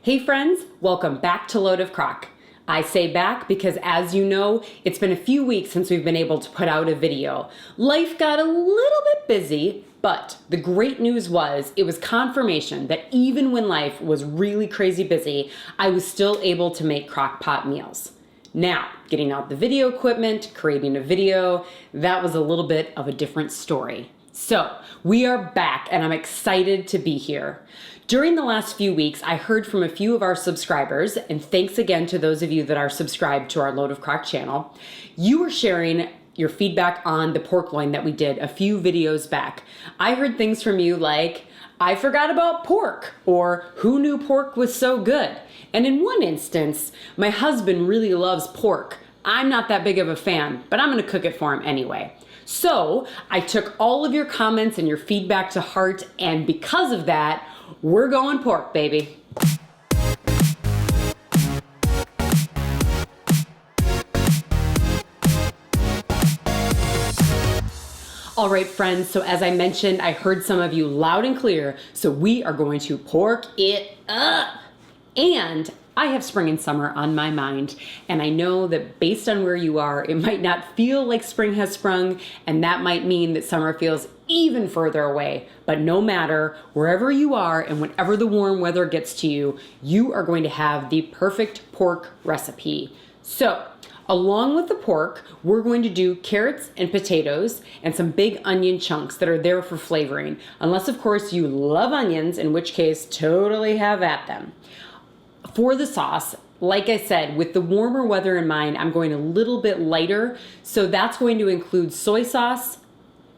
Hey friends, welcome back to Load of Crock. I say back because, as you know, it's been a few weeks since we've been able to put out a video. Life got a little bit busy, but the great news was it was confirmation that even when life was really crazy busy, I was still able to make Crockpot meals. Now, getting out the video equipment, creating a video, that was a little bit of a different story. So, we are back and I'm excited to be here. During the last few weeks, I heard from a few of our subscribers, and thanks again to those of you that are subscribed to our Load of Crock channel. You were sharing your feedback on the pork loin that we did a few videos back. I heard things from you like, I forgot about pork, or who knew pork was so good? And in one instance, my husband really loves pork. I'm not that big of a fan, but I'm gonna cook it for him anyway. So I took all of your comments and your feedback to heart, and because of that, we're going pork, baby. All right, friends, so as I mentioned, I heard some of you loud and clear, so we are going to pork it up. And I have spring and summer on my mind, and I know that based on where you are, it might not feel like spring has sprung, and that might mean that summer feels even further away. But no matter, wherever you are and whenever the warm weather gets to you, you are going to have the perfect pork recipe. So, along with the pork, we're going to do carrots and potatoes and some big onion chunks that are there for flavoring. Unless, of course, you love onions, in which case, totally have at them. For the sauce, like I said, with the warmer weather in mind, I'm going a little bit lighter. So that's going to include soy sauce,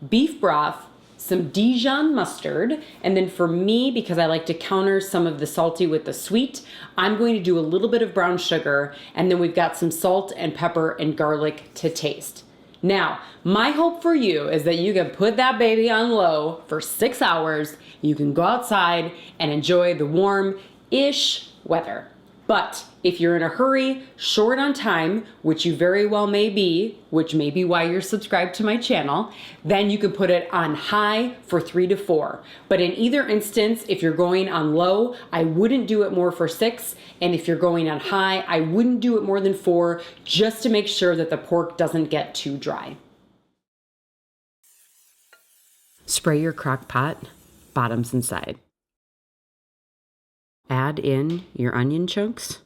beef broth, some Dijon mustard, and then for me, because I like to counter some of the salty with the sweet, I'm going to do a little bit of brown sugar, and then we've got some salt and pepper and garlic to taste. Now, my hope for you is that you can put that baby on low for 6 hours. You can go outside and enjoy the warm-ish weather. But if you're in a hurry, short on time, which you very well may be, which may be why you're subscribed to my channel, then you can put it on high for 3 to 4. But in either instance, if you're going on low, I wouldn't do it more for 6. And if you're going on high, I wouldn't do it more than 4, just to make sure that the pork doesn't get too dry. Spray your crock pot, bottoms and side. Add in your onion chunks,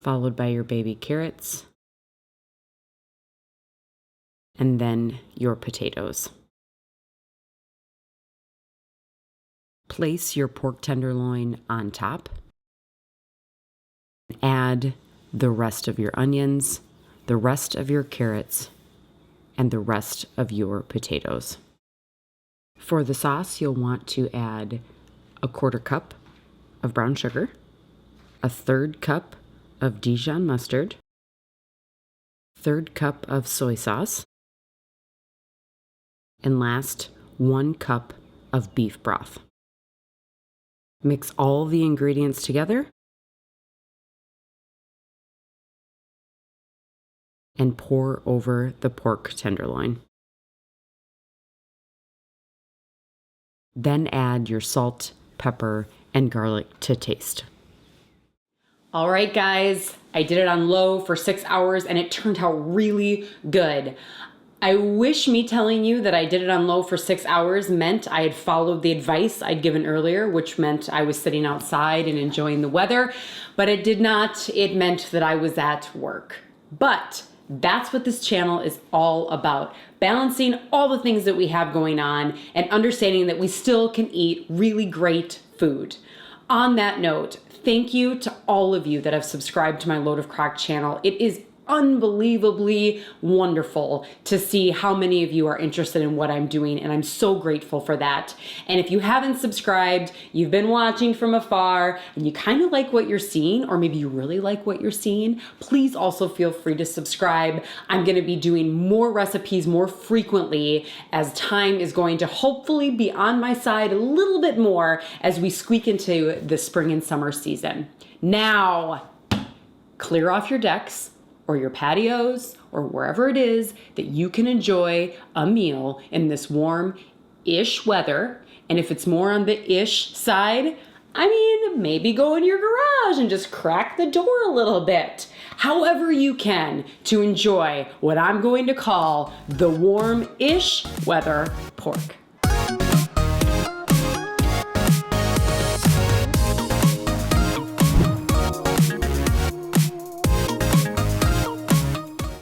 followed by your baby carrots, and then your potatoes. Place your pork tenderloin on top. Add the rest of your onions, the rest of your carrots, and the rest of your potatoes. For the sauce, you'll want to add a 1/4 cup of brown sugar, a 1/3 cup of Dijon mustard, 1/3 cup of soy sauce, and last, 1 cup of beef broth. Mix all the ingredients together and pour over the pork tenderloin. Then add your salt, pepper, and garlic to taste. All right, guys, I did it on low for 6 hours and it turned out really good. I wish me telling you that I did it on low for 6 hours meant I had followed the advice I'd given earlier, which meant I was sitting outside and enjoying the weather, but it did not. It meant that I was at work. But that's what this channel is all about. Balancing all the things that we have going on and understanding that we still can eat really great food. On that note, thank you to all of you that have subscribed to my Load of Crock channel. It is unbelievably wonderful to see how many of you are interested in what I'm doing, and I'm so grateful for that. And if you haven't subscribed, you've been watching from afar, and you kind of like what you're seeing, or maybe you really like what you're seeing, please also feel free to subscribe. I'm going to be doing more recipes more frequently as time is going to hopefully be on my side a little bit more as we squeak into the spring and summer season. Now, clear off your decks, or your patios, or wherever it is that you can enjoy a meal in this warm-ish weather. And if it's more on the ish side, I mean, maybe go in your garage and just crack the door a little bit. However you can to enjoy what I'm going to call the warm-ish weather pork.